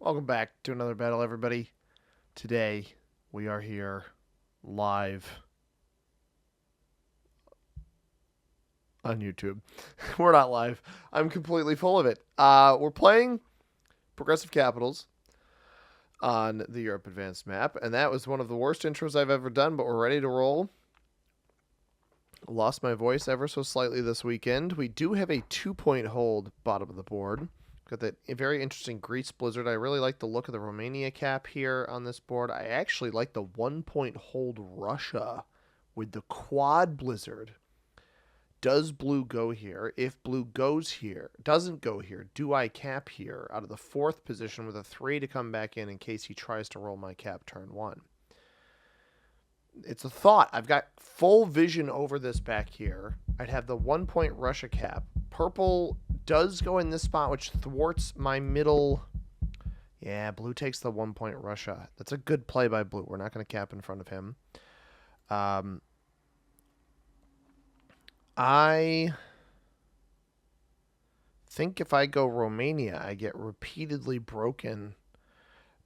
Welcome back to another battle, everybody. Today, we are here live on YouTube. We're not live. I'm completely full of it. We're playing Progressive Capitals on the Europe Advanced map, and that was one of the worst intros I've ever done, but we're ready to roll. Lost my voice ever so slightly this weekend. We do have a 2-point hold bottom of the board. Got that very interesting Greece Blizzard. I really like the look of the Romania cap here on this board. I actually like the 1-point hold Russia with the quad Blizzard. Does blue go here? If blue goes here, doesn't go here, do I cap here out of the 4th position with a 3 to come back in case he tries to roll my cap turn 1? It's a thought. I've got full vision over this back here. I'd have the 1-point Russia cap. Purple does go in this spot, which thwarts my middle. Yeah, blue takes the 1-point Russia. That's a good play by blue. We're not going to cap in front of him. I think if I go Romania, I get repeatedly broken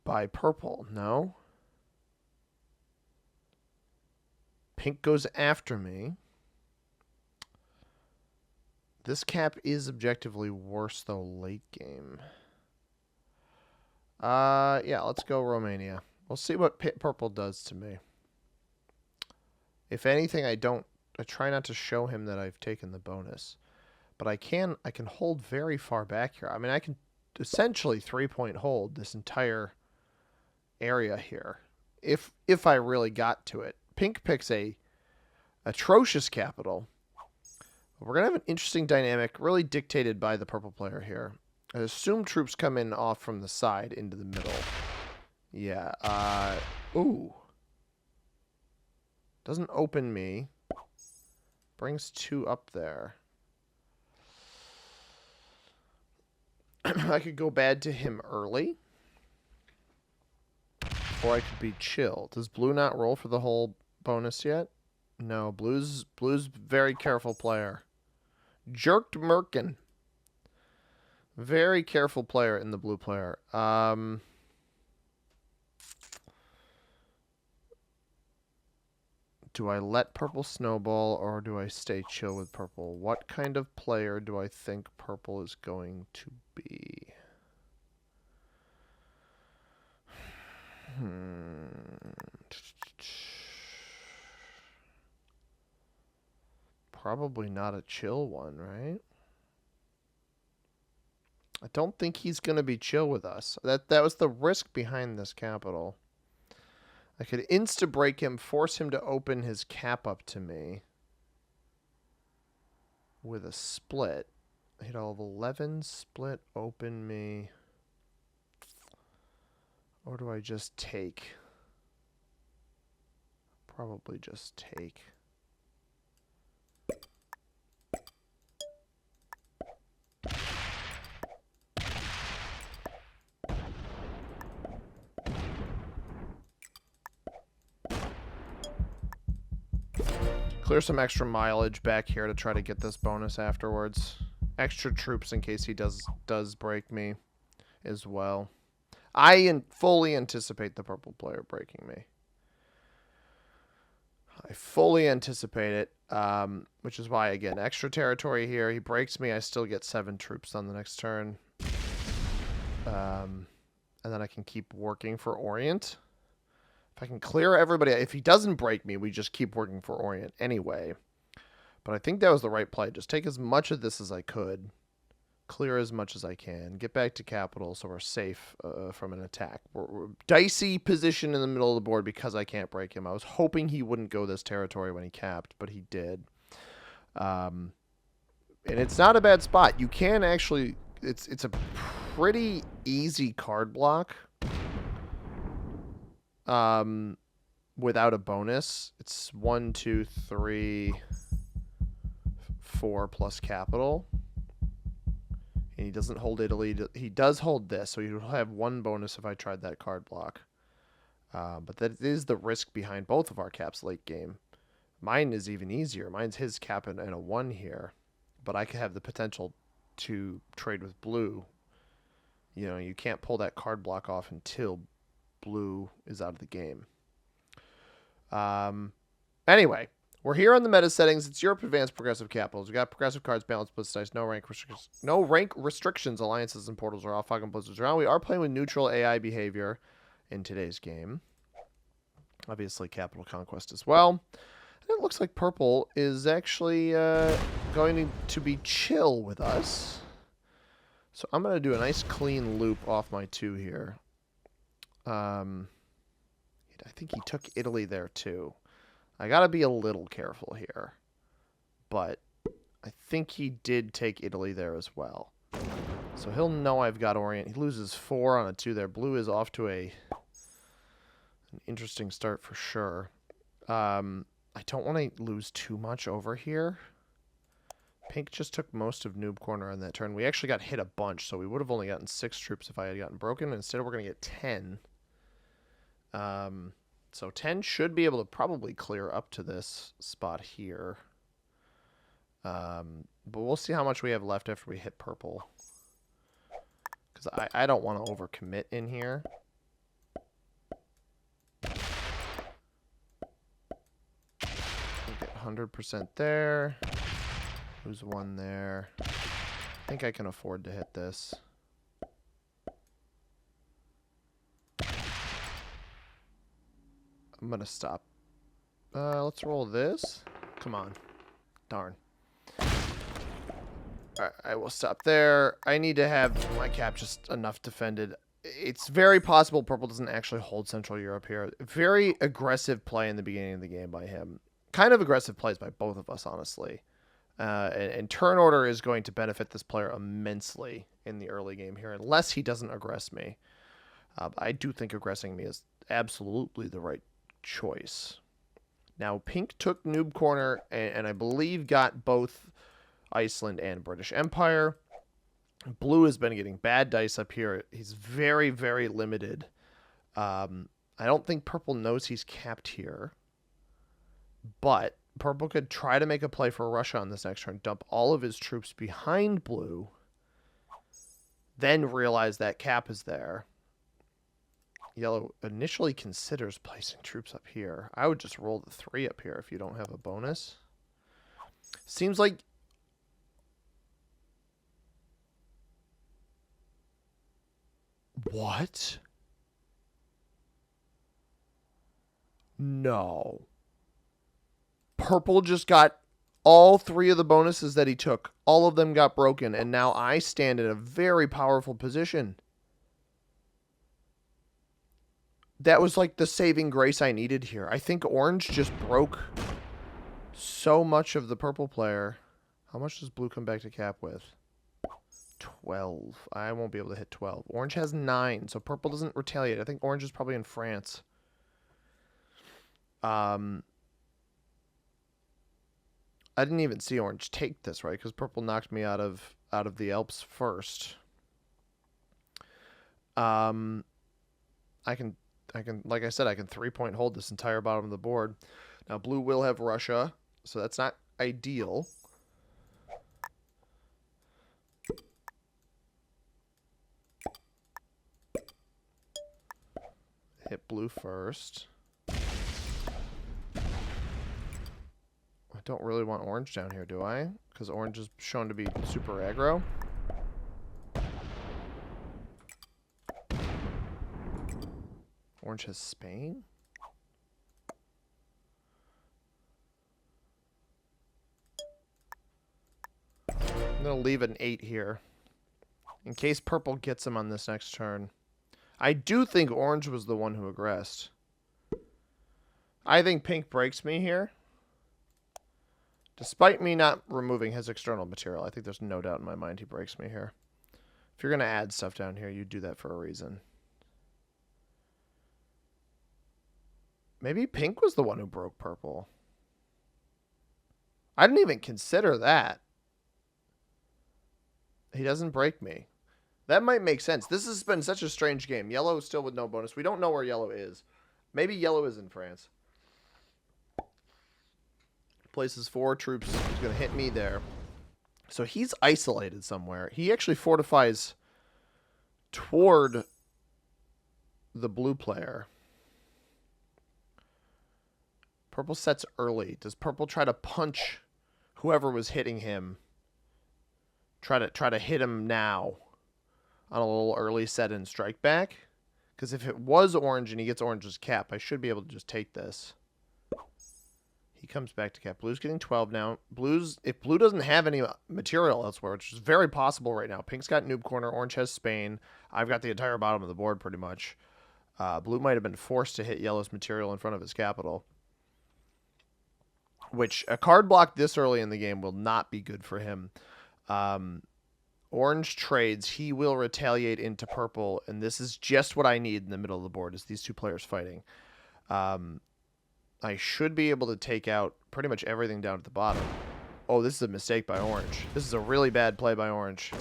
by purple. No? Pink goes after me. This cap is objectively worse, though, late game. Yeah, let's go Romania. We'll see what purple does to me. If anything, I try not to show him that I've taken the bonus. But I can hold very far back here. I mean, I can essentially 3-point hold this entire area here. If I really got to it. Pink picks a atrocious capital. We're going to have an interesting dynamic, really dictated by the purple player here. I assume troops come in off from the side into the middle. Yeah. Ooh. Doesn't open me. Brings 2 up there. I could go bad to him early. Or I could be chill. Does blue not roll for the whole bonus yet? No, blue's very careful player. Jerked Merkin. Very careful player in the blue player. Do I let purple snowball or do I stay chill with purple? What kind of player do I think purple is going to be? Probably not a chill one, right? I don't think he's going to be chill with us. That was the risk behind this capital. I could insta-break him, force him to open his cap up to me with a split. Hit all of 11, split, open me. Or do I just take? Probably just take. Clear some extra mileage back here to try to get this bonus afterwards. Extra troops in case he does break me as well. I fully anticipate the purple player breaking me. I fully anticipate it, which is why, again, extra territory here. He breaks me, I still get 7 troops on the next turn. And then I can keep working for Orient. If I can clear everybody, if he doesn't break me, we just keep working for Orient anyway. But I think that was the right play. Just take as much of this as I could. Clear as much as I can. Get back to capital so we're safe from an attack. We're dicey position in the middle of the board because I can't break him. I was hoping he wouldn't go this territory when he capped, but he did. And it's not a bad spot. You can actually... It's a pretty easy card block. Without a bonus. It's 1, 2, 3, 4 plus capital. And he doesn't hold Italy. He does hold this, so he'll have 1 bonus if I tried that card block. But that is the risk behind both of our caps late game. Mine is even easier. Mine's his cap and a 1 here. But I could have the potential to trade with blue you know, you can't pull that card block off until blue is out of the game. Anyway, we're here on the meta settings. It's Europe Advanced Progressive Capitals. We got progressive cards, balanced blitz dice, no rank restrictions, alliances, and portals are all fucking blizzards around. We are playing with neutral AI behavior in today's game. Obviously, Capital Conquest as well. And it looks like purple is actually going to be chill with us. So I'm going to do a nice clean loop off my 2 here. I think he took Italy there too. I got to be a little careful here. But I think he did take Italy there as well. So he'll know I've got Orient. He loses 4 on a 2 there. Blue is off to an interesting start for sure. I don't want to lose too much over here. Pink just took most of Noob Corner on that turn. We actually got hit a bunch, so we would have only gotten 6 troops if I had gotten broken. Instead, we're going to get 10. So 10 should be able to probably clear up to this spot here. But we'll see how much we have left after we hit purple. Because I don't want to overcommit in here. Get 100% there. Lose 1 there. I think I can afford to hit this. I'm going to stop. Let's roll this. Come on. Darn. Alright, I will stop there. I need to have my cap just enough defended. It's very possible purple doesn't actually hold Central Europe here. Very aggressive play in the beginning of the game by him. Kind of aggressive plays by both of us, honestly. And turn order is going to benefit this player immensely in the early game here, unless he doesn't aggress me. I do think aggressing me is absolutely the right choice. Now, Pink took Noob Corner, and I believe got both Iceland and British Empire. Blue has been getting bad dice up here. He's very, very limited. I don't think purple knows he's capped here. But purple could try to make a play for Russia on this next turn, dump all of his troops behind blue, then realize that cap is there. Yellow initially considers placing troops up here. I would just roll the 3 up here if you don't have a bonus. Seems like... What? No. Purple just got all 3 of the bonuses that he took. All of them got broken, and now I stand in a very powerful position. That was like the saving grace I needed here. I think orange just broke so much of the purple player. How much does blue come back to cap with? 12. I won't be able to hit 12. Orange has 9, so purple doesn't retaliate. I think orange is probably in France. I didn't even see orange take this, right? Because purple knocked me out of the Alps first. I can, like I said, I can 3-point hold this entire bottom of the board. Now, blue will have Russia, so that's not ideal. Hit blue first. I don't really want orange down here, do I? Because orange is shown to be super aggro. Orange has Spain? I'm going to leave an 8 here. In case purple gets him on this next turn. I do think orange was the one who aggressed. I think pink breaks me here. Despite me not removing his external material, I think there's no doubt in my mind he breaks me here. If you're going to add stuff down here, you do that for a reason. Maybe pink was the one who broke purple. I didn't even consider that. He doesn't break me. That might make sense. This has been such a strange game. Yellow is still with no bonus. We don't know where yellow is. Maybe yellow is in France. Places 4 troops. He's going to hit me there. So he's isolated somewhere. He actually fortifies toward the blue player. Purple sets early. Does purple try to punch whoever was hitting him? Try to hit him now on a little early set and strike back? Because if it was orange and he gets orange's cap, I should be able to just take this. He comes back to cap. Blue's getting 12 now. If blue doesn't have any material elsewhere, which is very possible right now. Pink's got Noob Corner. Orange has Spain. I've got the entire bottom of the board pretty much. Blue might have been forced to hit yellow's material in front of his capital. Which, a card block this early in the game will not be good for him. Orange trades. He will retaliate into purple. And this is just what I need in the middle of the board, is these two players fighting. I should be able to take out pretty much everything down at the bottom. Oh, this is a mistake by orange. This is a really bad play by orange.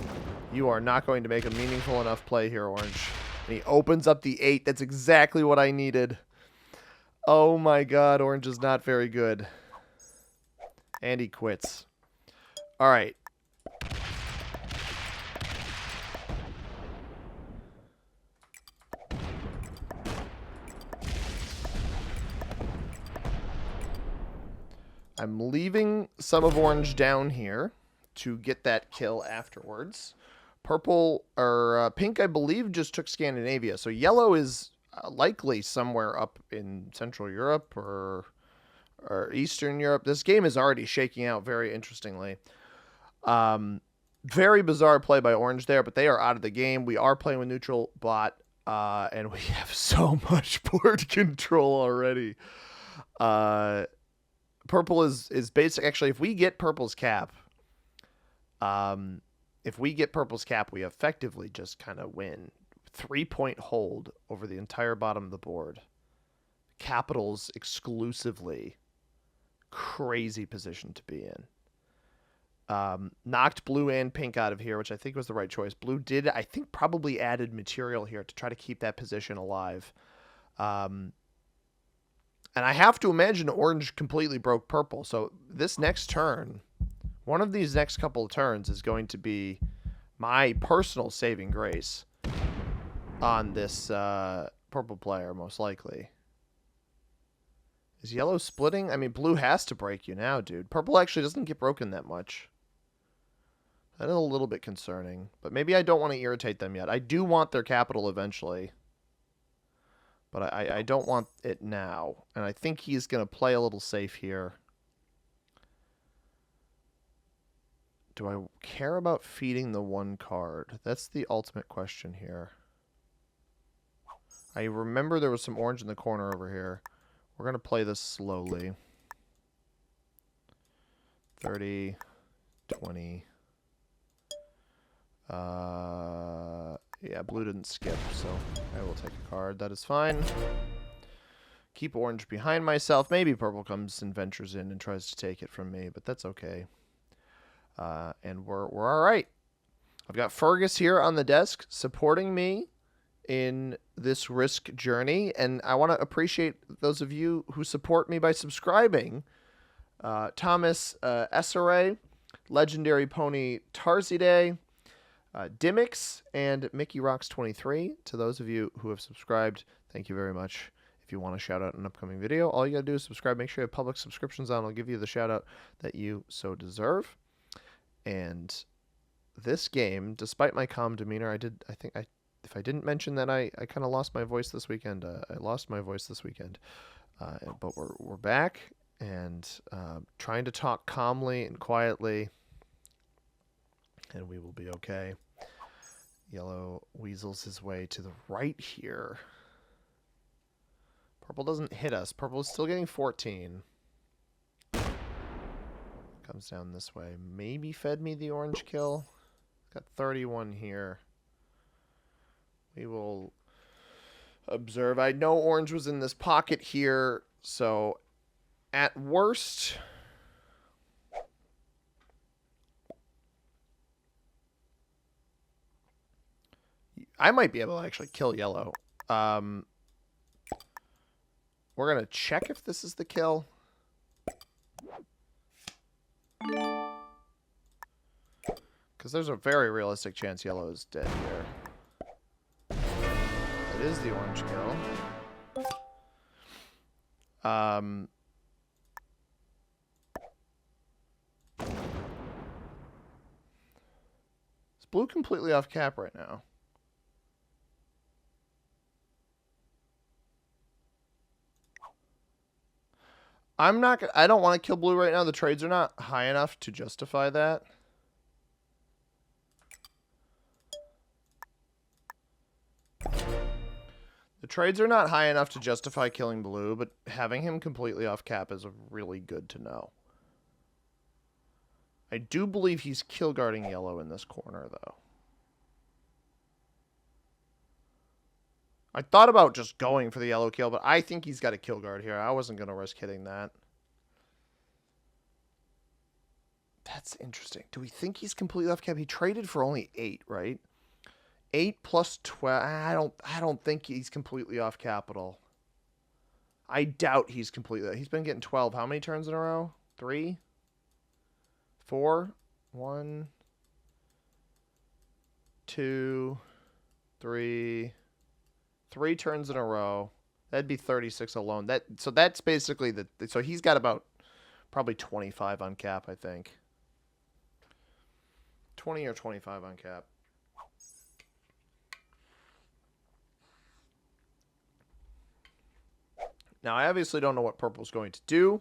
You are not going to make a meaningful enough play here, orange. And he opens up the 8. That's exactly what I needed. Oh my god, orange is not very good. And he quits. All right. I'm leaving some of orange down here to get that kill afterwards. Purple, or pink, I believe, just took Scandinavia. So yellow is likely somewhere up in Central Europe or Eastern Europe. This game is already shaking out very interestingly. Very bizarre play by orange there, but they are out of the game. We are playing with neutral bot, and we have so much board control already. Purple is basic. Actually, if we get purple's cap, we effectively just kind of win. 3-point hold over the entire bottom of the board. Capitals exclusively. Crazy position to be in. Knocked blue and pink out of here, which I think was the right choice. Blue did, I think, probably added material here to try to keep that position alive. And I have to imagine orange completely broke purple. So this next turn, one of these next couple of turns is going to be my personal saving grace on this purple player, most likely. Is yellow splitting? I mean, blue has to break you now, dude. Purple actually doesn't get broken that much. That is a little bit concerning. But maybe I don't want to irritate them yet. I do want their capital eventually. But I don't want it now. And I think he's going to play a little safe here. Do I care about feeding the one card? That's the ultimate question here. I remember there was some orange in the corner over here. We're going to play this slowly. 30, 20. Yeah, blue didn't skip, so I will take a card. That is fine. Keep orange behind myself. Maybe purple comes and ventures in and tries to take it from me, but that's okay. And we're all right. I've got Fergus here on the desk supporting me in this risk journey, and I want to appreciate those of you who support me by subscribing. Thomas Essere, Legendary Pony Tarzide, Dimmix, and Mickey Rocks 23. To those of you who have subscribed, thank you very much. If you want a shout out in an upcoming video, all you gotta do is subscribe. Make sure you have public subscriptions on. I'll give you the shout out that you so deserve. And this game, despite my calm demeanor, if I didn't mention that I kind of lost my voice this weekend, I lost my voice this weekend. But we're back and trying to talk calmly and quietly, and we will be okay. Yellow weasels his way to the right here. Purple doesn't hit us. Purple is still getting 14. Comes down this way. Maybe fed me the orange kill. Got 31 here. We will observe. I know orange was in this pocket here, so at worst, I might be able to actually kill yellow. We're going to check if this is the kill. Because there's a very realistic chance yellow is dead here. It is the orange kill. Is blue completely off cap right now? I don't want to kill blue right now. The trades are not high enough to justify that. The trades are not high enough to justify killing blue, but having him completely off cap is really good to know. I do believe he's kill guarding yellow in this corner, though. I thought about just going for the yellow kill, but I think he's got a kill guard here. I wasn't going to risk hitting that. That's interesting. Do we think he's completely off cap? He traded for only 8, right? 8 plus 12. I don't think he's completely off capital. I doubt he's completely. He's been getting 12. How many turns in a row? 3? 4? 1, 2, 3. 3 turns in a row. That'd be 36 alone. So that's basically so he's got about probably 25 on cap, I think. 20 or 25 on cap. Now, I obviously don't know what purple's going to do.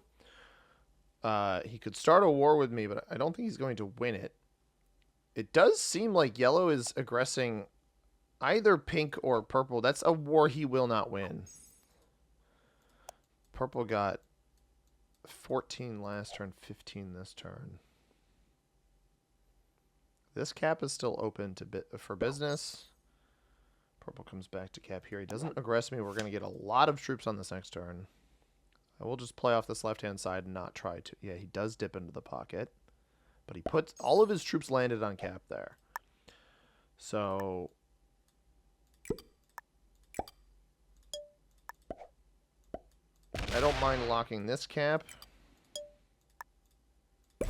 He could start a war with me, but I don't think he's going to win it. It does seem like yellow is aggressing either pink or purple. That's a war he will not win. Purple got 14 last turn, 15 this turn. This cap is still open for business. Purple comes back to cap here. He doesn't aggress me. We're going to get a lot of troops on this next turn. I will just play off this left-hand side and not try to. Yeah, he does dip into the pocket. But he puts all of his troops landed on cap there. So I don't mind locking this cap. I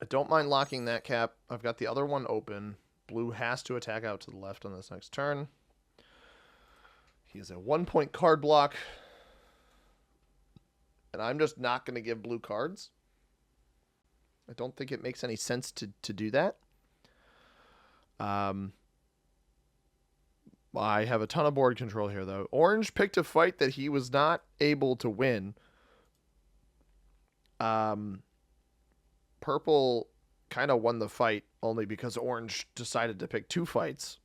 don't mind locking that cap. I've got the other one open. Blue has to attack out to the left on this next turn. He has a 1-point card block. And I'm just not going to give blue cards. I don't think it makes any sense to do that. I have a ton of board control here, though. Orange picked a fight that he was not able to win. Purple kind of won the fight only because orange decided to pick 2 fights.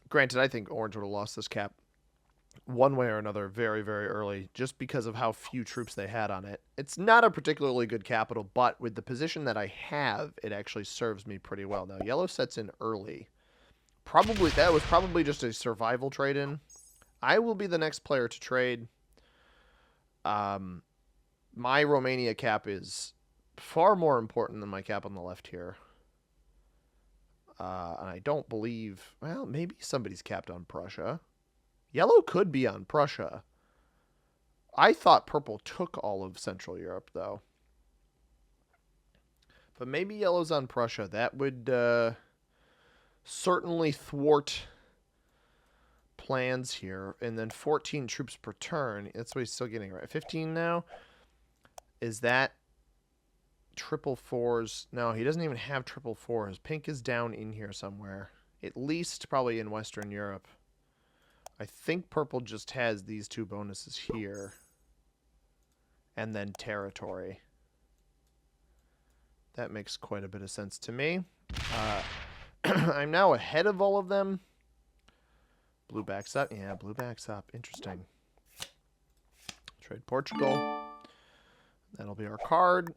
Granted, I think orange would have lost this cap one way or another very, very early just because of how few troops they had on it. It's not a particularly good capital, but with the position that I have, it actually serves me pretty well. Now, yellow sets in early. That was probably just a survival trade-in. I will be the next player to trade. My Romania cap is far more important than my cap on the left here. And I don't believe... Well, maybe somebody's capped on Prussia. Yellow could be on Prussia. I thought purple took all of Central Europe, though. But maybe yellow's on Prussia. That would certainly thwart plans here. And then 14 troops per turn. That's what he's still getting, right? 15 now? Is that triple fours? No, he doesn't even have triple fours. Pink is down in here somewhere. At least probably in Western Europe. I think purple just has these 2 bonuses here. And then territory. That makes quite a bit of sense to me. I'm now ahead of all of them. Blue backs up. Yeah, blue backs up. Interesting. Trade Portugal. That'll be our card.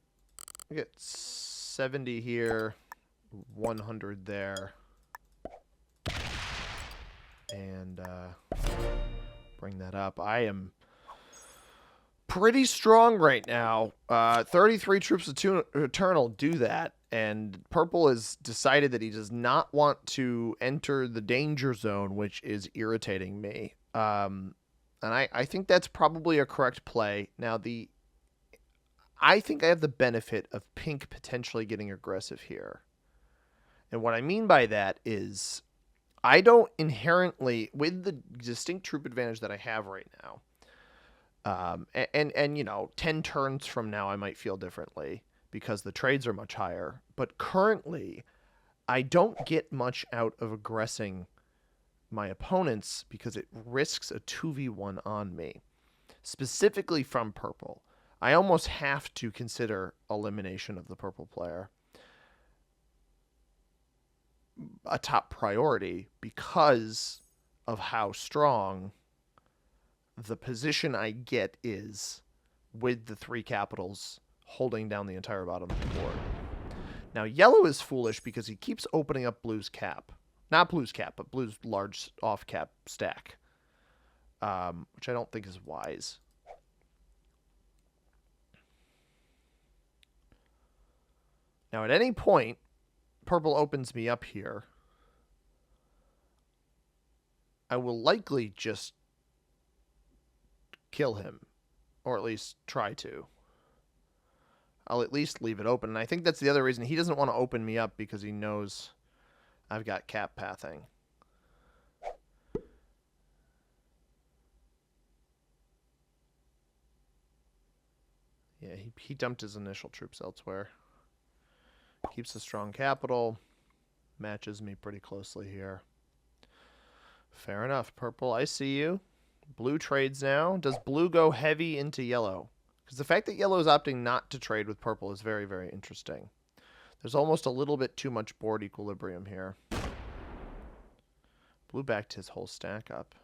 We get 70 here. 100 there. And bring that up. I am pretty strong right now. 33 troops eternal do that. And purple has decided that he does not want to enter the danger zone, which is irritating me. And I think that's probably a correct play. Now, I think I have the benefit of pink potentially getting aggressive here. And what I mean by that is I don't inherently, with the distinct troop advantage that I have right now, and 10 turns from now I might feel differently because the trades are much higher. But currently, I don't get much out of aggressing my opponents because it risks a 2v1 on me, specifically from purple. I almost have to consider elimination of the purple player a top priority because of how strong the position I get is with the 3 capitals holding down the entire bottom of the board. Now, yellow is foolish because he keeps opening up blue's cap. Not blue's cap, but blue's large off-cap stack, which I don't think is wise. Now, at any point, purple opens me up here. I will likely just kill him, or at least try to. I'll at least leave it open. And I think that's the other reason he doesn't want to open me up, because he knows I've got cap pathing. Yeah, he dumped his initial troops elsewhere. Keeps a strong capital. Matches me pretty closely here. Fair enough. Purple, I see you. Blue trades now. Does blue go heavy into yellow? Because the fact that yellow is opting not to trade with purple is very, very interesting. There's almost a little bit too much board equilibrium here. Blue backed his whole stack up.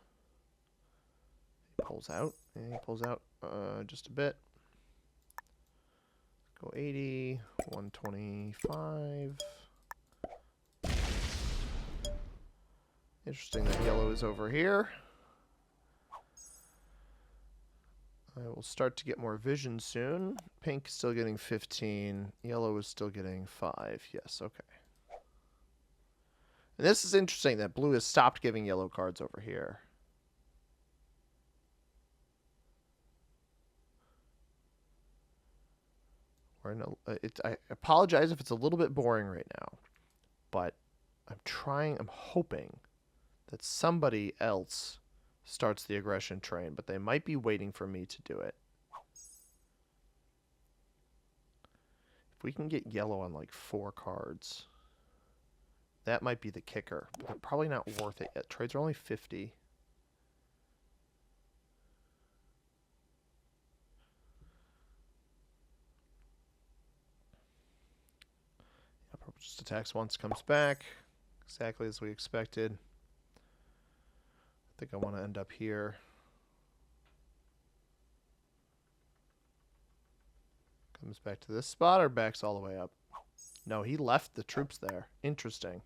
He pulls out. And he pulls out just a bit. Go 80, 125. Interesting that yellow is over here. I will start to get more vision soon. Pink is still getting 15. Yellow is still getting 5. Yes, okay. And this is interesting that blue has stopped giving yellow cards over here. I apologize if it's a little bit boring right now, but I'm hoping that somebody else starts the aggression train, but they might be waiting for me to do it. If we can get yellow on like 4 cards, that might be the kicker. But they're probably not worth it yet. Trades are only 50. Yeah, purple just attacks once, comes back. Exactly as we expected. I think I want to end up here. Comes back to this spot or backs all the way up? No, he left the troops there. Interesting.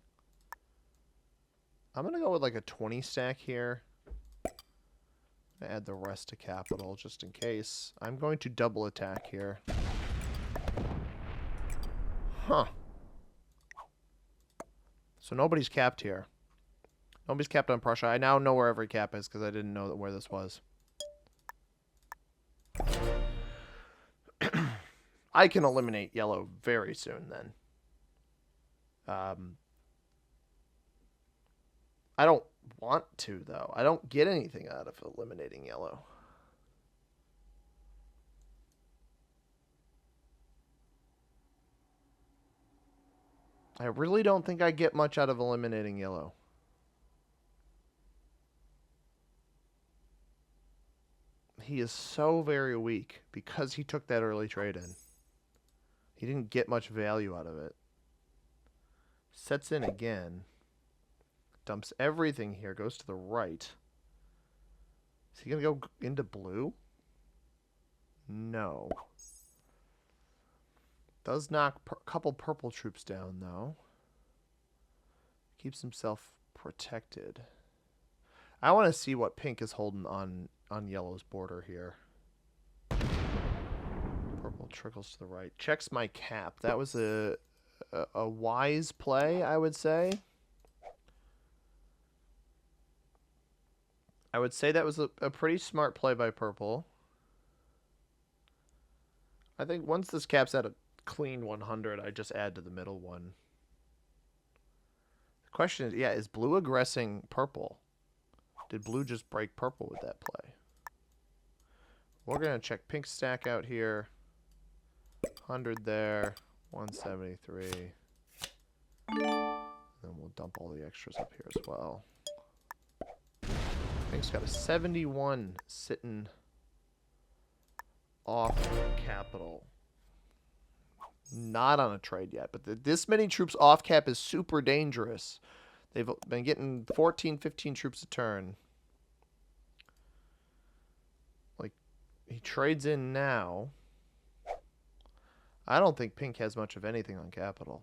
I'm going to go with like a 20 stack here. Add the rest to capital just in case. I'm going to double attack here. Huh. So nobody's capped here. Nobody's capped on Prussia. I now know where every cap is because I didn't know where this was. I can eliminate yellow very soon then. I don't want to, though. I don't get anything out of eliminating yellow. I really don't think I get much out of eliminating yellow. He is so very weak because he took that early trade in. He didn't get much value out of it. Sets in again. Dumps everything here. Goes to the right. Is he going to go into blue? No. Does knock a couple purple troops down, though. Keeps himself protected. I want to see what pink is holding on yellow's border here. Purple trickles to the right. Checks my cap. That was a wise play, I would say. I would say that was a pretty smart play by purple. I think once this cap's at a clean 100, I just add to the middle one. Question is, yeah, is blue aggressing purple? Did blue just break purple with that play? We're going to check pink stack out here. 100 there. 173. Then we'll dump all the extras up here as well. Pink's got a 71 sitting off capital. Not on a trade yet, but this many troops off cap is super dangerous. They've been getting 14, 15 troops a turn. Like, he trades in now. I don't think pink has much of anything on capital.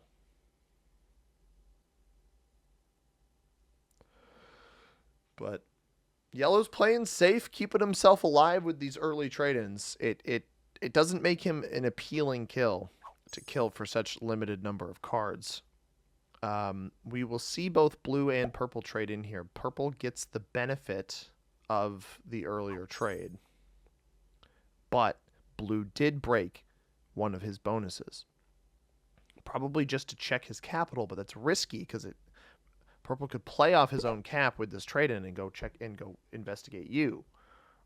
But yellow's playing safe, keeping himself alive with these early trade-ins. It doesn't make him an appealing kill to kill for such limited number of cards. We will see both blue and purple trade in here. Purple gets the benefit of the earlier trade, but blue did break one of his bonuses. Probably just to check his capital, but that's risky because purple could play off his own cap with this trade in and go check and go investigate you,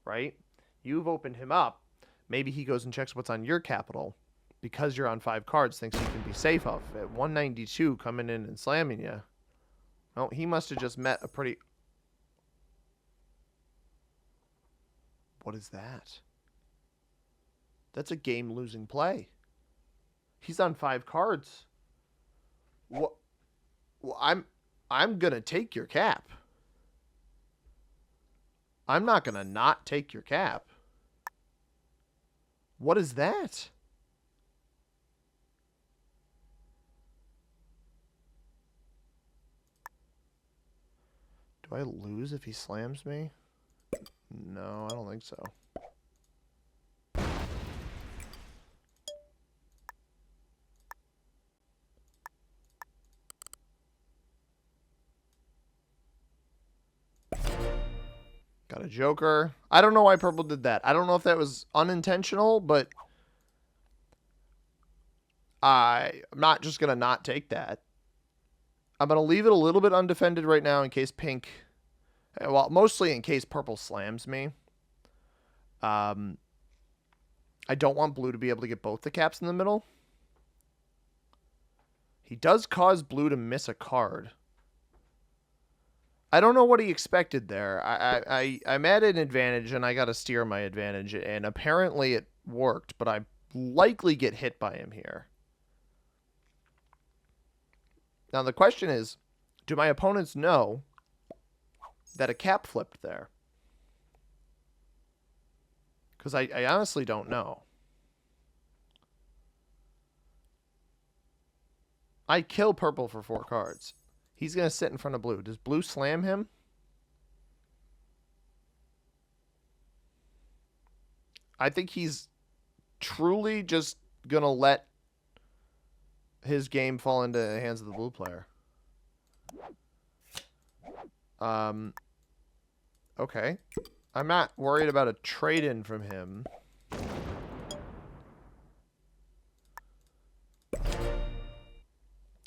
right? You've opened him up. Maybe he goes and checks what's on your capital because you're on 5 cards, thinks you can be safe off of it. 192 coming in and slamming you. Well, he must have just met a pretty... What is that? That's a game-losing play. He's on 5 cards. What? Well, I'm going to take your cap. I'm not going to not take your cap. What is that? Do I lose if he slams me? No, I don't think so. Got a joker. I don't know why purple did that. I don't know if that was unintentional, but I'm not just going to not take that. I'm going to leave it a little bit undefended right now in case pink... Well, mostly in case purple slams me. I don't want blue to be able to get both the caps in the middle. He does cause blue to miss a card. I don't know what he expected there. I'm at an advantage, and I got to steer my advantage, and apparently it worked, but I likely get hit by him here. Now, the question is, do my opponents know that a cap flipped there? Because I honestly don't know. I kill purple for 4 cards. He's going to sit in front of blue. Does blue slam him? I think he's truly just going to let his game fall into the hands of the blue player. Okay. I'm not worried about a trade-in from him.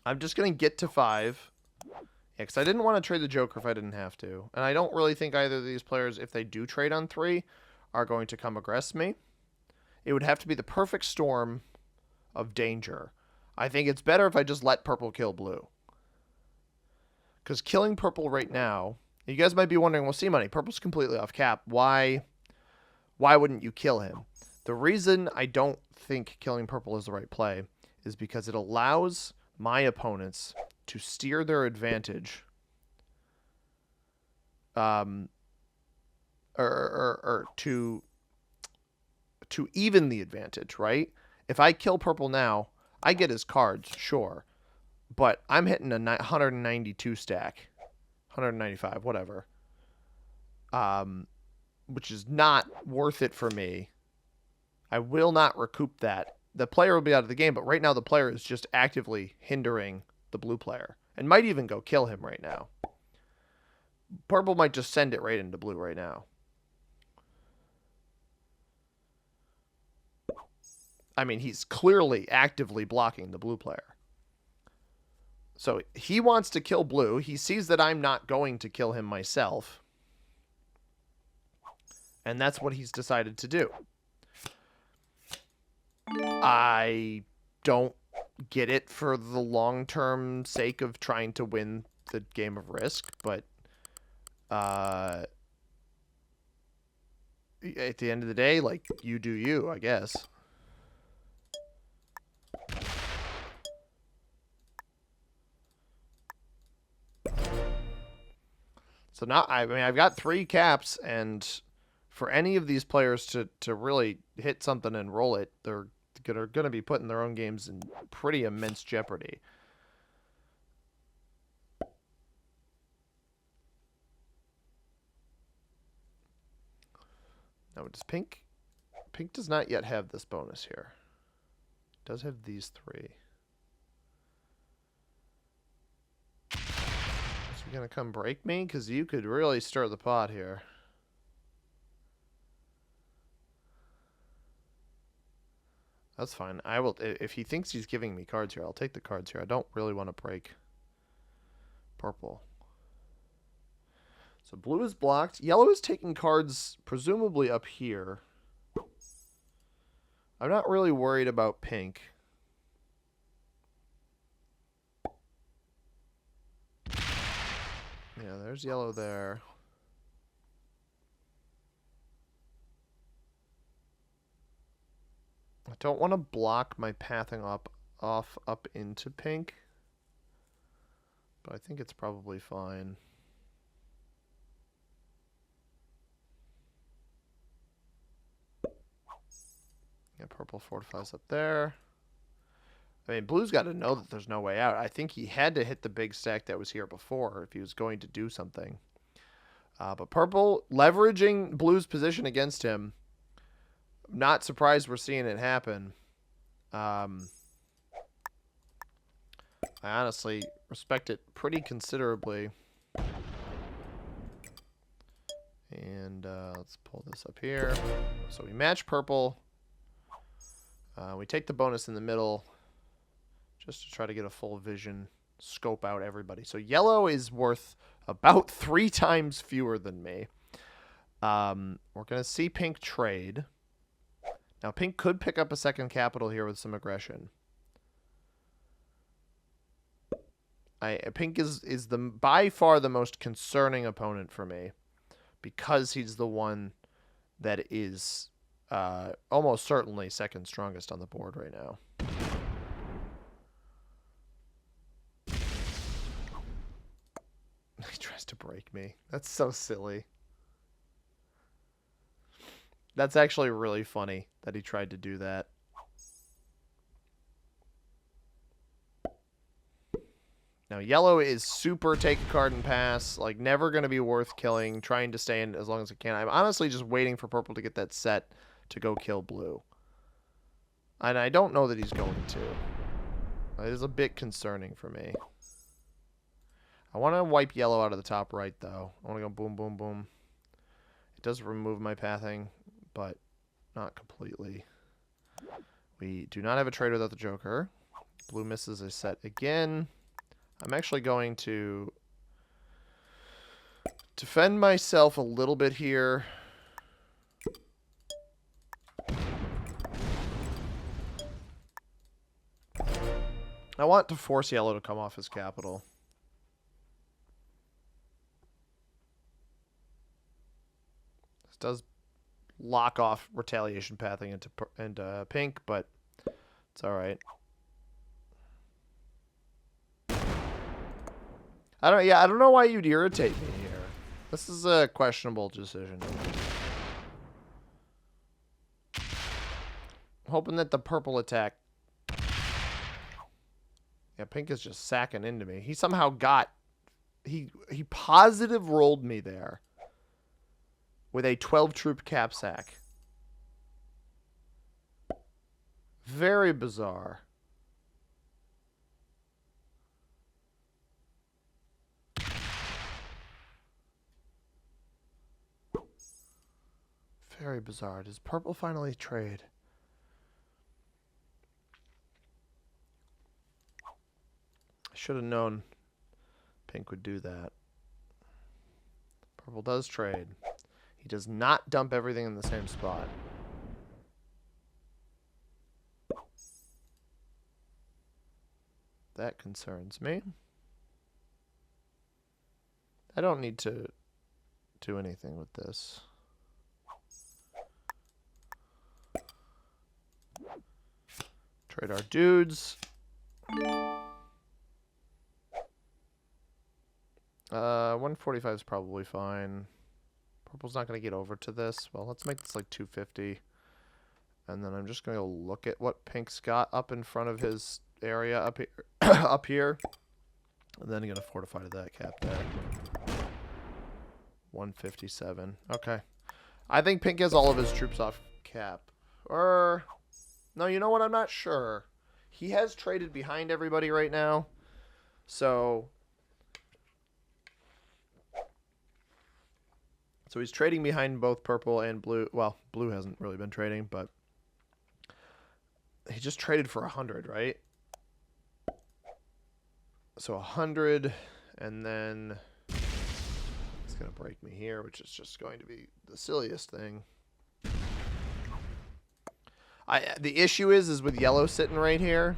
I'm just going to get to 5. Yeah, because I didn't want to trade the Joker if I didn't have to. And I don't really think either of these players, if they do trade on 3, are going to come aggress me. It would have to be the perfect storm of danger. I think it's better if I just let purple kill blue. Because killing purple right now... You guys might be wondering, well, C-Money, purple's completely off cap. Why wouldn't you kill him? The reason I don't think killing purple is the right play is because it allows my opponents to steer their advantage, or to even the advantage, right? If I kill purple now, I get his cards, sure, but I'm hitting a 192 stack, 195, whatever, which is not worth it for me. I will not recoup that. The player will be out of the game, but right now the player is just actively hindering the blue player and might even go kill him right now. Purple might just send it right into blue right now. I mean, he's clearly actively blocking the blue player. So he wants to kill blue. He sees that I'm not going to kill him myself. And that's what he's decided to do. I don't get it for the long-term sake of trying to win the game of Risk, but at the end of the day, like, you do you, I guess. So now, I mean, I've got 3 caps, and for any of these players to really hit something and roll it, they're going to be putting their own games in pretty immense jeopardy. Now, does Pink does not yet have this bonus here. It does have these 3. Is he going to come break me? Because you could really stir the pot here. That's fine. I will. If he thinks he's giving me cards here, I'll take the cards here. I don't really want to break purple. So blue is blocked. Yellow is taking cards presumably up here. I'm not really worried about pink. Yeah, there's yellow there. I don't want to block my pathing up into pink, but I think it's probably fine. Yeah, purple fortifies up there. I mean, blue's got to know that there's no way out. I think he had to hit the big stack that was here before if he was going to do something. But purple, leveraging blue's position against him. Not surprised we're seeing it happen. I honestly respect it pretty considerably. And let's pull this up here. So we match purple. We take the bonus in the middle just to try to get a full vision, scope out everybody. So yellow is worth about 3 times fewer than me. We're going to see pink trade. Now, pink could pick up a second capital here with some aggression. Pink is by far the most concerning opponent for me because he's the one that is almost certainly second strongest on the board right now. He tries to break me. That's so silly. That's actually really funny that he tried to do that. Now, yellow is super take a card and pass. Like, never going to be worth killing. Trying to stay in as long as I can. I'm honestly just waiting for purple to get that set to go kill blue. And I don't know that he's going to. It is a bit concerning for me. I want to wipe yellow out of the top right, though. I want to go boom, boom, boom. It does remove my pathing, but not completely. We do not have a trade without the Joker. Blue misses a set again. I'm actually going to defend myself a little bit here. I want to force yellow to come off his capital. This does lock off retaliation pathing into pink, but it's all right. I don't know why you'd irritate me here. This is a questionable decision. I'm hoping that the purple attack. Yeah, pink is just sacking into me. He somehow got he positive rolled me there with a 12 troop cap sack. Very bizarre. Very bizarre. Does purple finally trade? should have known pink would do that. Purple does trade. He does not dump everything in the same spot. That concerns me. I don't need to do anything with this. Trade our dudes. 145 is probably fine. Purple's not going to get over to this. Well, let's make this like 250. And then I'm just going to go look at what pink's got up in front of his area up here. Up here. And then I'm going to fortify to that cap there. 157. Okay. I think pink has all of his troops off cap. Or... no, you know what? I'm not sure. He has traded behind everybody right now. So he's trading behind both purple and blue. Well, blue hasn't really been trading, but he just traded for 100, right? So 100, and then it's going to break me here, which is just going to be the silliest thing. The issue is with yellow sitting right here.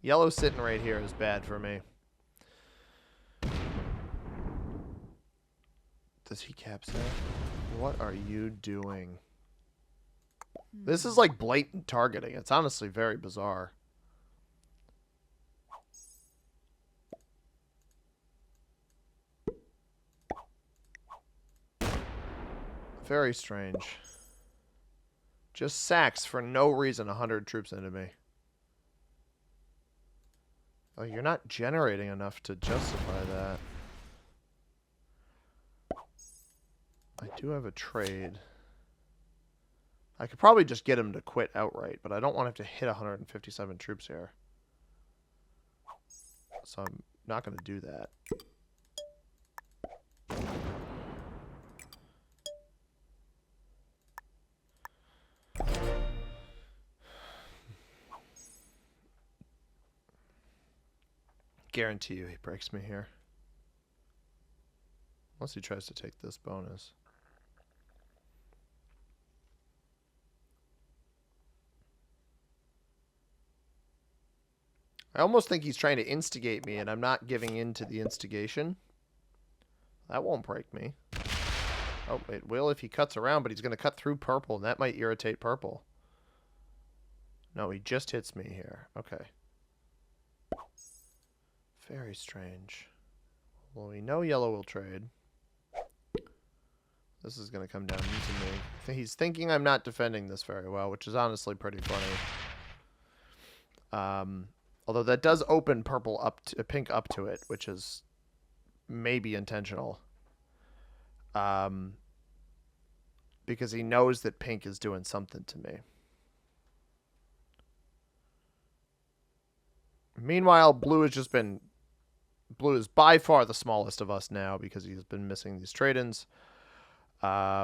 Yellow sitting right here is bad for me. Does he cap set? What are you doing? This is like blatant targeting. It's honestly very bizarre. Very strange. Just sacks for no reason 100 troops into me. Oh, you're not generating enough to justify that. I do have a trade. I could probably just get him to quit outright, but I don't want him to hit 157 troops here. So I'm not going to do that. Guarantee you he breaks me here. Unless he tries to take this bonus. I almost think he's trying to instigate me, and I'm not giving in to the instigation. That won't break me. Oh, it will if he cuts around, but he's going to cut through purple, and that might irritate purple. No, he just hits me here. Okay. Very strange. Well, we know yellow will trade. This is going to come down to me. He's thinking I'm not defending this very well, which is honestly pretty funny. Although that does open purple up to pink up to it, which is maybe intentional. Because he knows that pink is doing something to me. Meanwhile, blue is by far the smallest of us now because he's been missing these trade-ins. I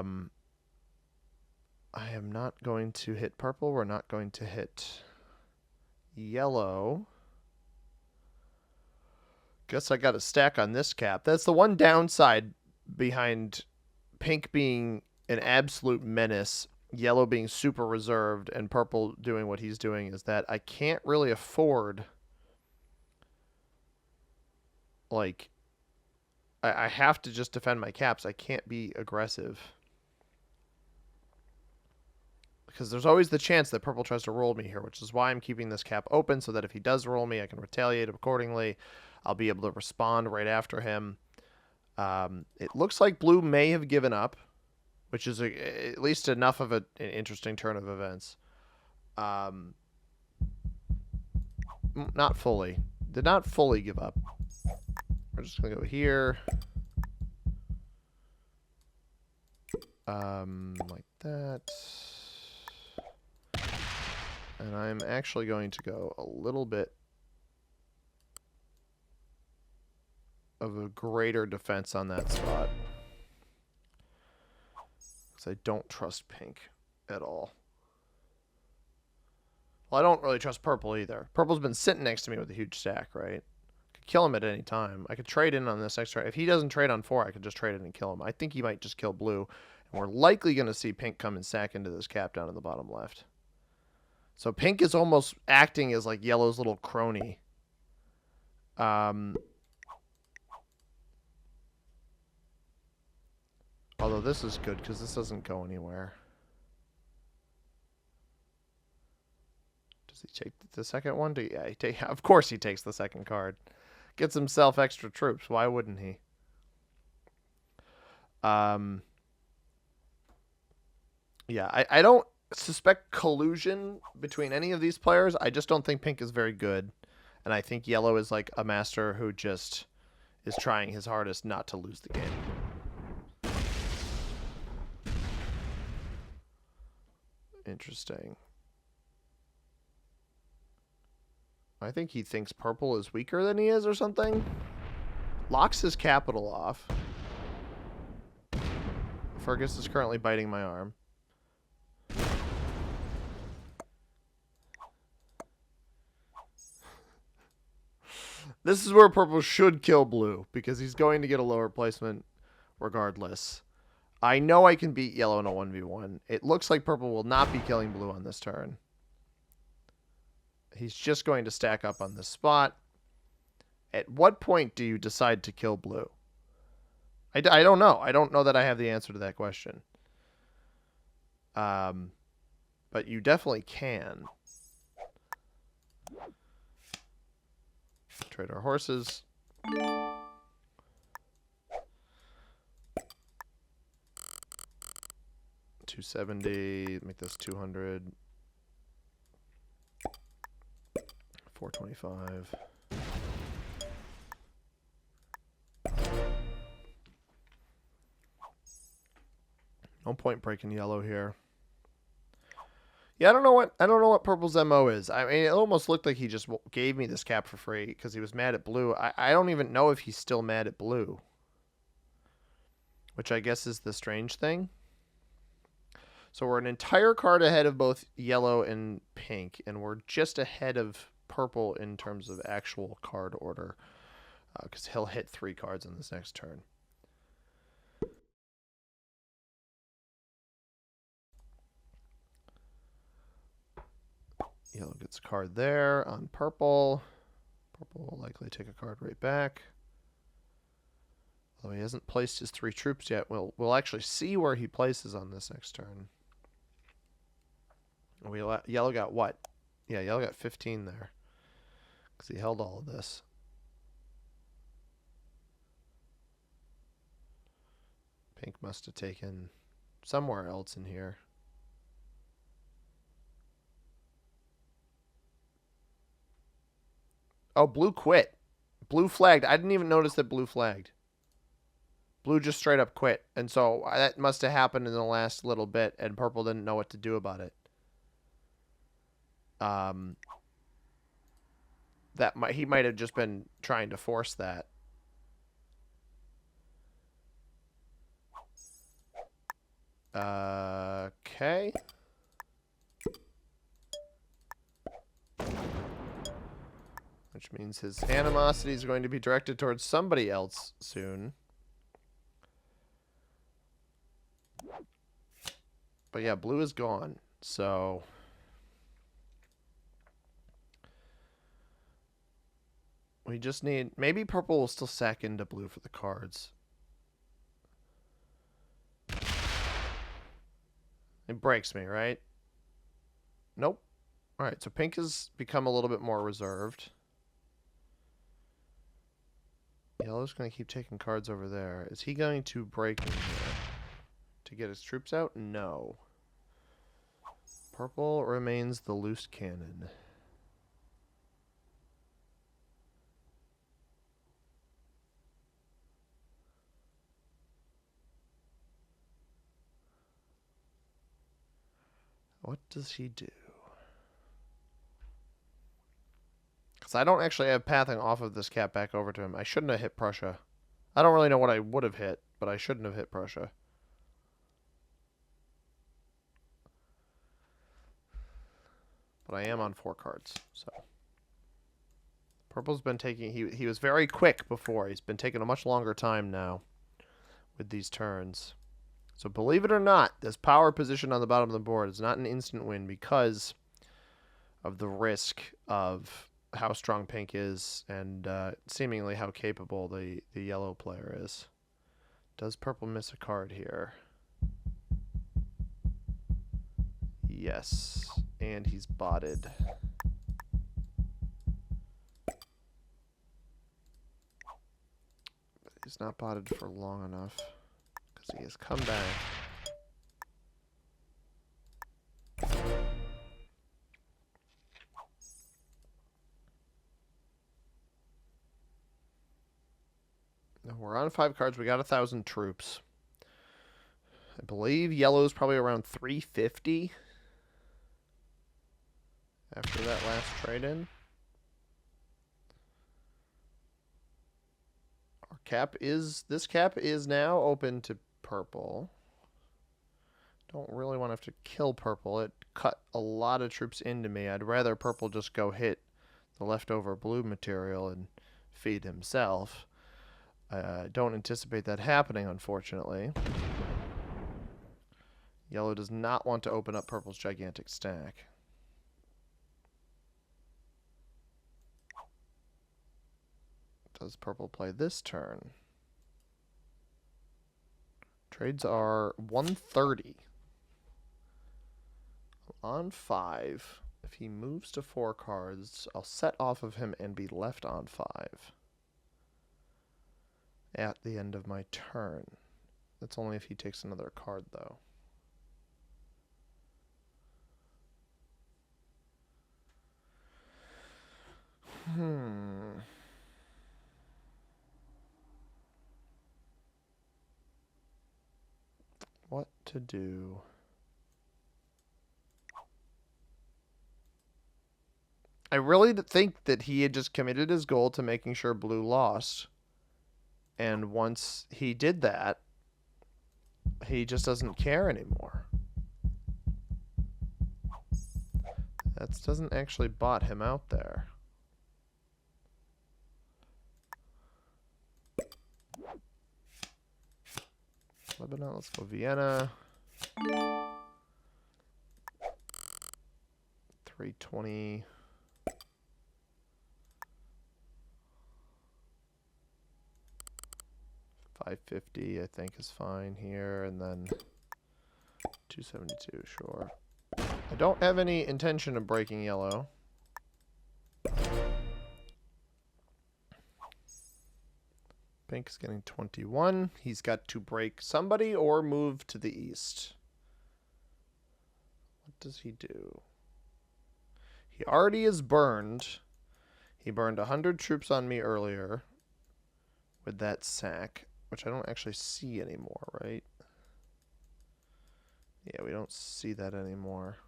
am not going to hit purple. We're not going to hit yellow. Guess I got a stack on this cap. That's the one downside behind pink being an absolute menace, yellow being super reserved, and purple doing what he's doing, is that I can't really afford... like, I have to just defend my caps. I can't be aggressive. Because there's always the chance that purple tries to roll me here, which is why I'm keeping this cap open, so that if he does roll me, I can retaliate accordingly. I'll be able to respond right after him. It looks like blue may have given up, which is at least enough of an interesting turn of events. Not fully. Did not fully give up. We're just going to go here. Like that. And I'm actually going to go a little bit of a greater defense on that spot. Because I don't trust pink at all. Well, I don't really trust purple either. Purple's been sitting next to me with a huge stack, right? could kill him at any time. I could trade in on this extra. If he doesn't trade on 4, I could just trade in and kill him. I think he might just kill blue. And we're likely going to see pink come and sack into this cap down in the bottom left. So pink is almost acting as like yellow's little crony. Although this is good because this doesn't go anywhere. Does he take the second one? Yeah, of course he takes the second card. Gets himself extra troops. Why wouldn't he? Yeah, I don't suspect collusion between any of these players. I just don't think pink is very good. And I think yellow is like a master who just is trying his hardest not to lose the game. Interesting. I think he thinks purple is weaker than he is or something. Locks his capital off. Fergus is currently biting my arm. This is where purple should kill blue, because he's going to get a lower placement regardless. I know I can beat yellow in a 1v1. It looks like purple will not be killing blue on this turn. He's just going to stack up on this spot. At what point do you decide to kill blue? I don't know. I don't know that I have the answer to that question. But you definitely can. Trade our horses. 270. Make this 200. 425. No point breaking yellow here. Yeah, I don't know what purple's MO is. I mean, it almost looked like he just gave me this cap for free because he was mad at blue. I don't even know if he's still mad at blue, which I guess is the strange thing. So we're an entire card ahead of both yellow and pink, and we're just ahead of purple in terms of actual card order because he'll hit 3 cards in this next turn. Yellow gets a card there on purple. Purple will likely take a card right back. Although he hasn't placed his 3 troops yet, we'll actually see where he places on this next turn. Yellow got what? Yeah, yellow got 15 there. Because he held all of this. Pink must have taken somewhere else in here. Oh, blue quit. Blue flagged. I didn't even notice that blue flagged. Blue just straight up quit. And so that must have happened in the last little bit, and purple didn't know what to do about it. He might have just been trying to force that. Okay. Which means his animosity is going to be directed towards somebody else soon. But yeah, blue is gone. So we just need... Maybe purple will still sack into blue for the cards. It breaks me, right? Nope. Alright, so pink has become a little bit more reserved. Yellow's going to keep taking cards over there. Is he going to break in here to get his troops out? No. Purple remains the loose cannon. What does he do? Because I don't actually have pathing off of this cap back over to him. I shouldn't have hit Prussia. I don't really know what I would have hit, but I shouldn't have hit Prussia. But I am on 4 cards, so. Purple's been taking... He was very quick before. He's been taking a much longer time now with these turns. So believe it or not, this power position on the bottom of the board is not an instant win because of the risk of how strong pink is and seemingly how capable the yellow player is. Does purple miss a card here? Yes. And he's botted. But he's not botted for long enough because he has come back. We're on 5 cards. We got 1,000 troops. I believe yellow's probably around 350 after that last trade-in. This cap is now open to purple. Don't really want to have to kill purple. It cut a lot of troops into me. I'd rather purple just go hit the leftover blue material and feed himself. I don't anticipate that happening, unfortunately. Yellow does not want to open up purple's gigantic stack. Does purple play this turn? Trades are 130. On 5. If he moves to 4 cards, I'll set off of him and be left on 5. At the end of my turn. That's only if he takes another card, though. What to do? I really think that he had just committed his goal to making sure blue lost. And once he did that, he just doesn't care anymore. That doesn't actually bot him out there. Lebanon, let's go Vienna. 320. 550, I think, is fine here, and then 272, sure. I don't have any intention of breaking yellow. Pink is getting 21. He's got to break somebody or move to the east. What does he do? He already is burned. He burned 100 troops on me earlier with that sack, which I don't actually see anymore, right? Yeah, we don't see that anymore.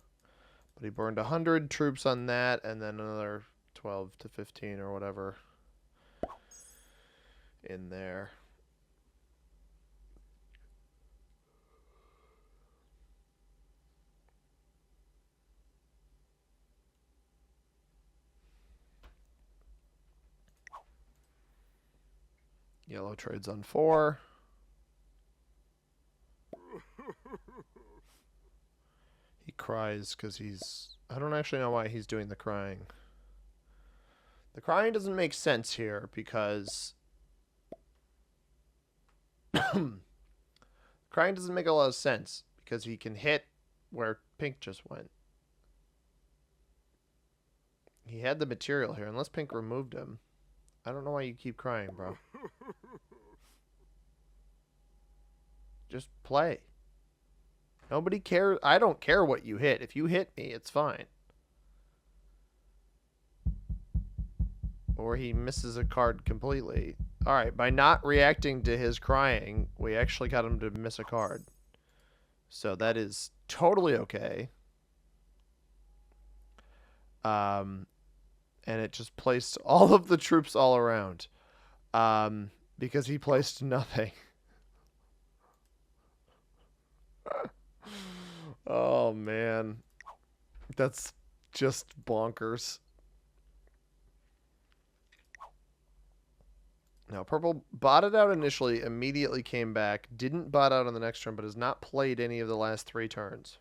But he burned 100 troops on that, and then another 12 to 15 or whatever in there. Yellow trades on 4. He cries because he's... I don't actually know why he's doing the crying. The crying doesn't make sense here because... Crying doesn't make a lot of sense because he can hit where pink just went. He had the material here, unless pink removed him. I don't know why you keep crying, bro. Just play. Nobody cares. I don't care what you hit. If you hit me, it's fine. Or he misses a card completely. Alright, by not reacting to his crying, we actually got him to miss a card. So that is totally okay. And it just placed all of the troops all around. Because he placed nothing. Oh, man. That's just bonkers. Now, purple botted out initially, immediately came back, didn't bot out on the next turn, but has not played any of the last 3 turns.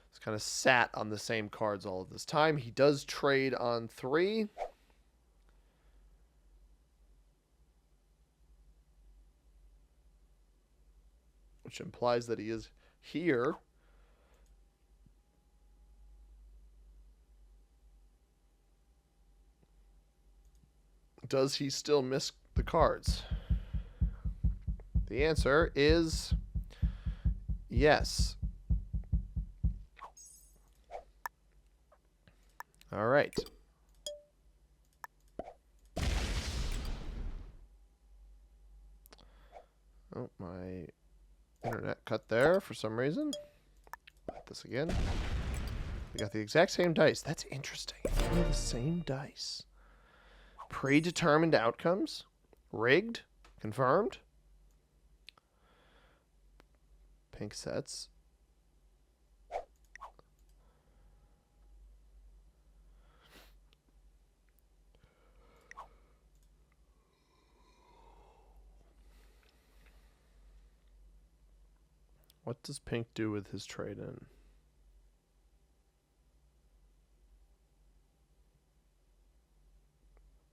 It's kind of sat on the same cards all of this time. He does trade on 3. Which implies that he is here. Does he still miss the cards? The answer is yes. All right. Oh, my internet cut there for some reason. Put this again. We got the exact same dice. That's interesting. We have the same dice. Predetermined outcomes? Rigged? Confirmed? Pink sets. What does pink do with his trade-in?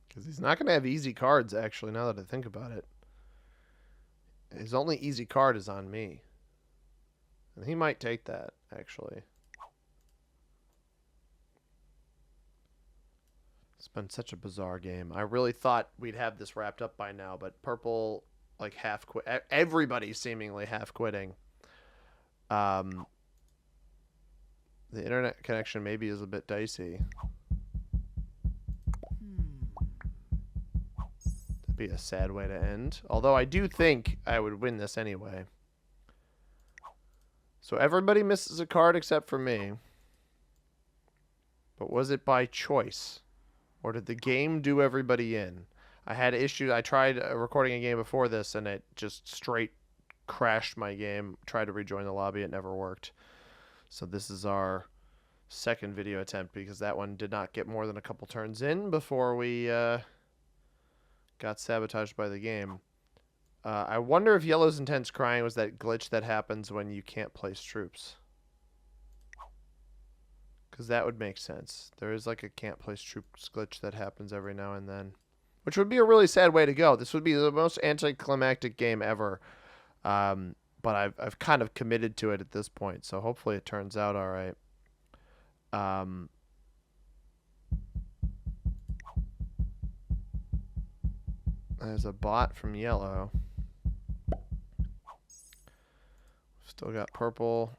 Because he's not going to have easy cards, actually, now that I think about it. His only easy card is on me. And he might take that, actually. It's been such a bizarre game. I really thought we'd have this wrapped up by now, but purple, like, half quit. Everybody's seemingly half quitting. The internet connection maybe is a bit dicey. That'd be a sad way to end. Although I do think I would win this anyway. So everybody misses a card except for me. But was it by choice? Or did the game do everybody in? I had issues. I tried recording a game before this and it just straight crashed my game. Tried to rejoin the lobby. It never worked. So this is our second video attempt because that one did not get more than a couple turns in before we got sabotaged by the game. I wonder if Yellow's Intense Crying was that glitch that happens when you can't place troops. Because that would make sense. There is like a can't place troops glitch that happens every now and then. Which would be a really sad way to go. This would be the most anticlimactic game ever. But I've kind of committed to it at this point. So hopefully it turns out all right. There's a bot from yellow. Still got purple.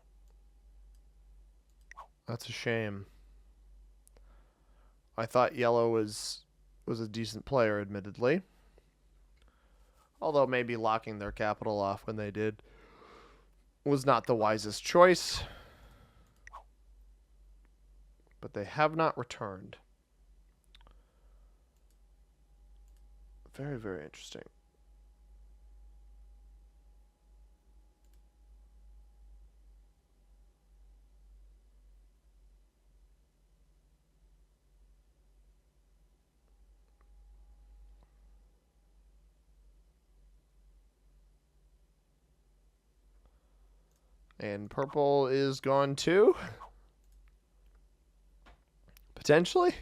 That's a shame. I thought yellow was a decent player, admittedly. Although maybe locking their capital off when they did was not the wisest choice. But they have not returned. Very, very interesting. And purple is gone too? Potentially?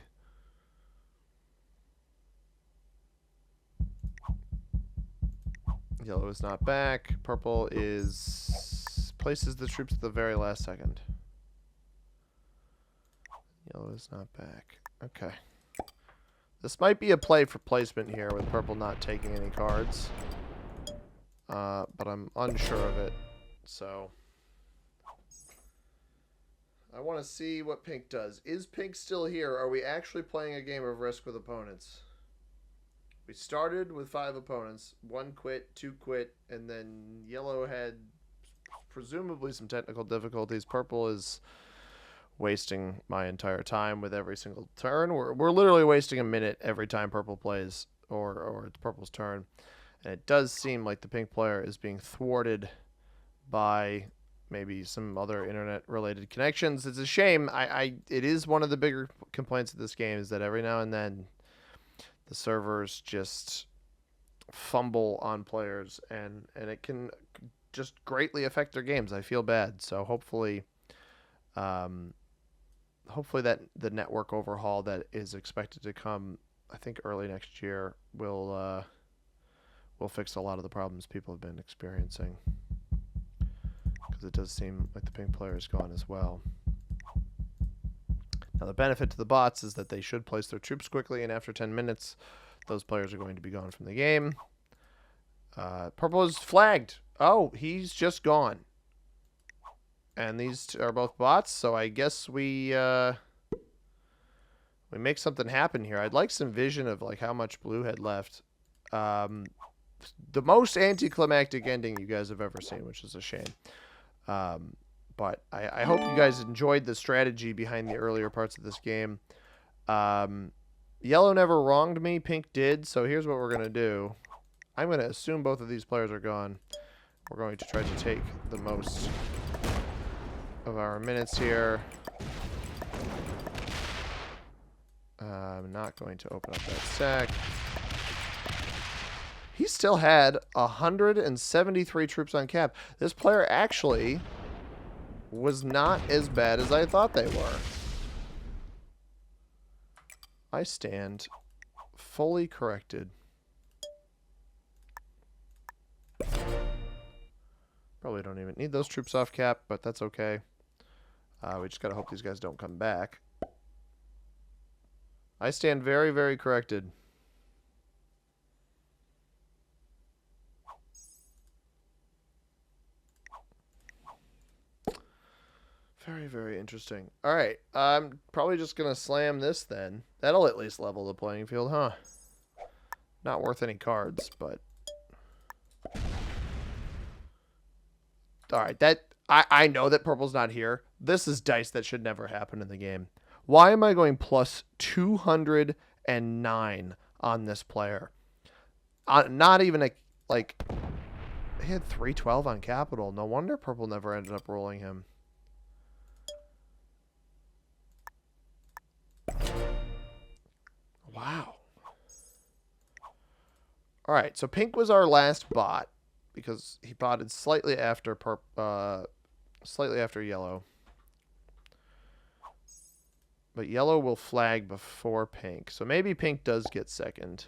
Yellow is not back. Purple is places the troops at the very last second. Yellow is not back. Okay. This might be a play for placement here with purple not taking any cards. But I'm unsure of it. So I want to see what pink does. Is pink still here? Are we actually playing a game of Risk with opponents? We started with 5 opponents. 1 quit, 2 quit, and then yellow had presumably some technical difficulties. Purple is wasting my entire time with every single turn. We're literally wasting a minute every time purple plays, or it's purple's turn. And it does seem like the pink player is being thwarted by maybe some other internet-related connections. It's a shame. It is one of the bigger complaints of this game is that every now and then the servers just fumble on players, and it can just greatly affect their games. I feel bad. So hopefully that the network overhaul that is expected to come, I think early next year, will fix a lot of the problems people have been experiencing. Because it does seem like the pink player is gone as well. Now the benefit to the bots is that they should place their troops quickly, and after 10 minutes, those players are going to be gone from the game. Purple is flagged. Oh, he's just gone. And these are both bots, so I guess we make something happen here. I'd like some vision of like how much blue had left. The most anticlimactic ending you guys have ever seen, which is a shame. But I hope you guys enjoyed the strategy behind the earlier parts of this game. Yellow never wronged me. Pink did. So here's what we're going to do. I'm going to assume both of these players are gone. We're going to try to take the most of our minutes here. I'm not going to open up that sack. He still had 173 troops on cap. This player actually was not as bad as I thought they were. I stand fully corrected. Probably don't even need those troops off cap, but that's okay. We just gotta hope these guys don't come back. I stand very, very corrected. Very, very interesting. All right, I'm probably just going to slam this then. That'll at least level the playing field, huh? Not worth any cards, but... All right, I know that purple's not here. This is dice that should never happen in the game. Why am I going plus 209 on this player? Not even a... Like, he had 312 on capital. No wonder purple never ended up rolling him. Wow. All right, so pink was our last bot because he botted slightly after yellow. But yellow will flag before pink. So maybe pink does get second.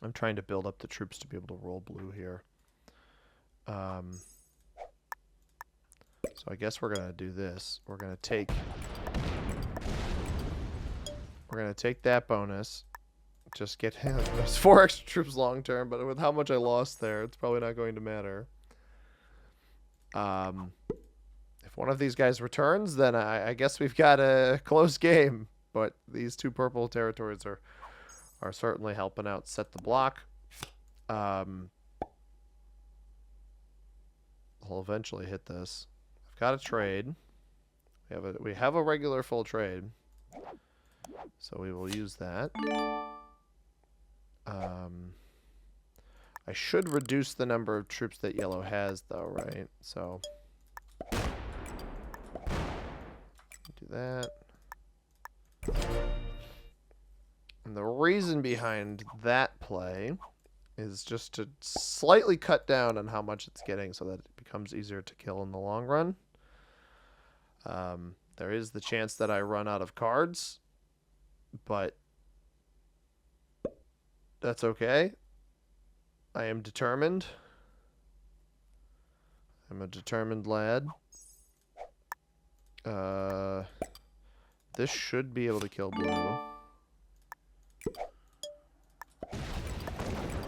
I'm trying to build up the troops to be able to roll blue here. So I guess we're going to do this. We're going to take that bonus. Just get those 4 extra troops long term, but with how much I lost there, it's probably not going to matter. If one of these guys returns, then I guess we've got a close game. But these 2 purple territories are certainly helping out set the block. I'll eventually hit this. I've got a trade. We have a regular full trade. So we will use that. I should reduce the number of troops that yellow has, though, right? So do that. And the reason behind that play is just to slightly cut down on how much it's getting so that it becomes easier to kill in the long run. There is the chance that I run out of cards, but that's okay. I am determined. I'm a determined lad. This should be able to kill blue.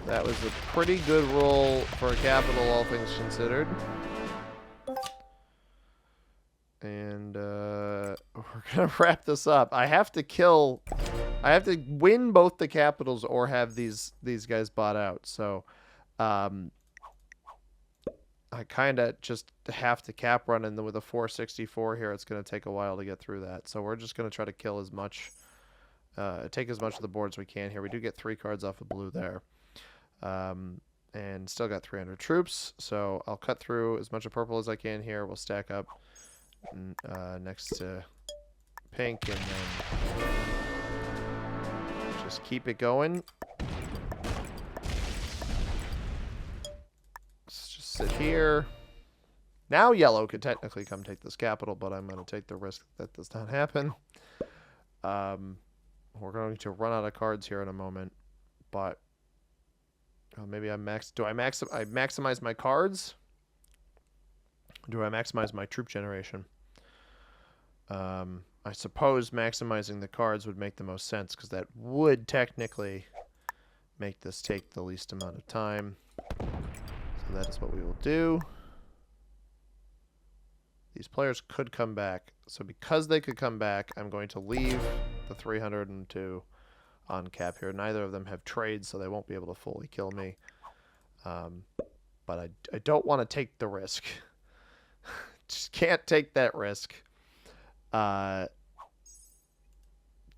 That was a pretty good roll for a capital, all things considered. And we're gonna wrap this up. I have to win both the capitals or have these guys bought out. So I kind of just have to cap run, and then with a 464 here, it's going to take a while to get through that. So we're just going to try to kill as much, take as much of the board as we can here. We do get 3 cards off of blue there. And still got 300 troops. So I'll cut through as much of purple as I can here. We'll stack up next to pink, and then Just keep it going. Let's just sit here. Now yellow could technically come take this capital, but I'm going to take the risk that does not happen. We're going to run out of cards here in a moment, but maybe I maximize my cards? Do I maximize my troop generation? I suppose maximizing the cards would make the most sense, because that would technically make this take the least amount of time. So that is what we will do. These players could come back. So because they could come back, I'm going to leave the 302 on cap here. Neither of them have trades, so they won't be able to fully kill me. But I don't want to take the risk. Just can't take that risk.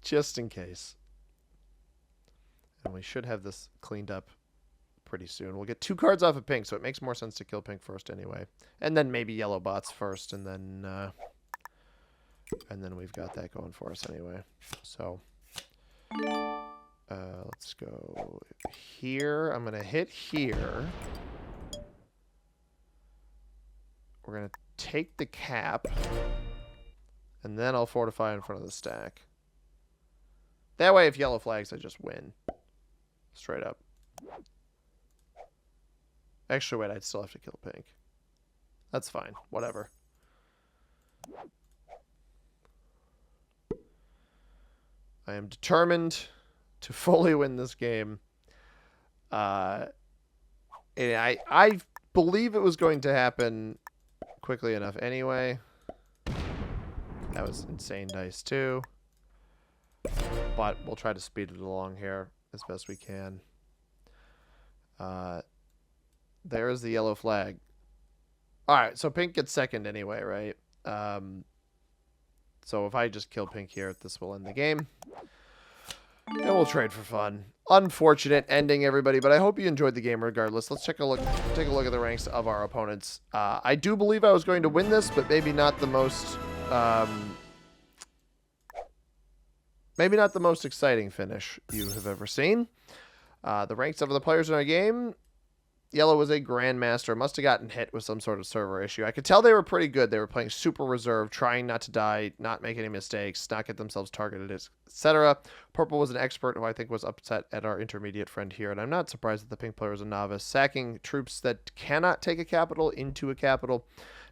Just in case. And we should have this cleaned up pretty soon. We'll get 2 cards off of pink, so it makes more sense to kill pink first anyway. And then maybe yellow bots first, and then we've got that going for us anyway. So let's go here. I'm gonna hit here. We're gonna take the cap, and then I'll fortify in front of the stack. That way, if yellow flags, I just win. Straight up. Actually, wait, I'd still have to kill pink. That's fine. Whatever. I am determined to fully win this game. And I believe it was going to happen quickly enough anyway. That was insane dice too. But we'll try to speed it along here as best we can. There is the yellow flag. Alright, so pink gets second anyway, right? So if I just kill pink here, this will end the game. And we'll trade for fun. Unfortunate ending, everybody, but I hope you enjoyed the game regardless. Let's take a look at the ranks of our opponents. I do believe I was going to win this, but maybe not the most exciting finish you have ever seen. The ranks of the players in our game. Yellow was a grandmaster. Must have gotten hit with some sort of server issue. I could tell they were pretty good. They were playing super reserve, trying not to die, not make any mistakes, not get themselves targeted, etc. Purple was an expert who I think was upset at our intermediate friend here, and I'm not surprised that the pink player is a novice. Sacking troops that cannot take a capital into a capital,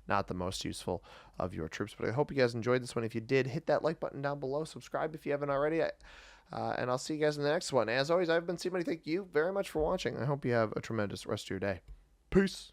not the most useful of your troops. But I hope you guys enjoyed this one. If you did, hit that like button down below. Subscribe if you haven't already. And I'll see you guys in the next one. As always, I've been C-Money. Thank you very much for watching. I hope you have a tremendous rest of your day. Peace.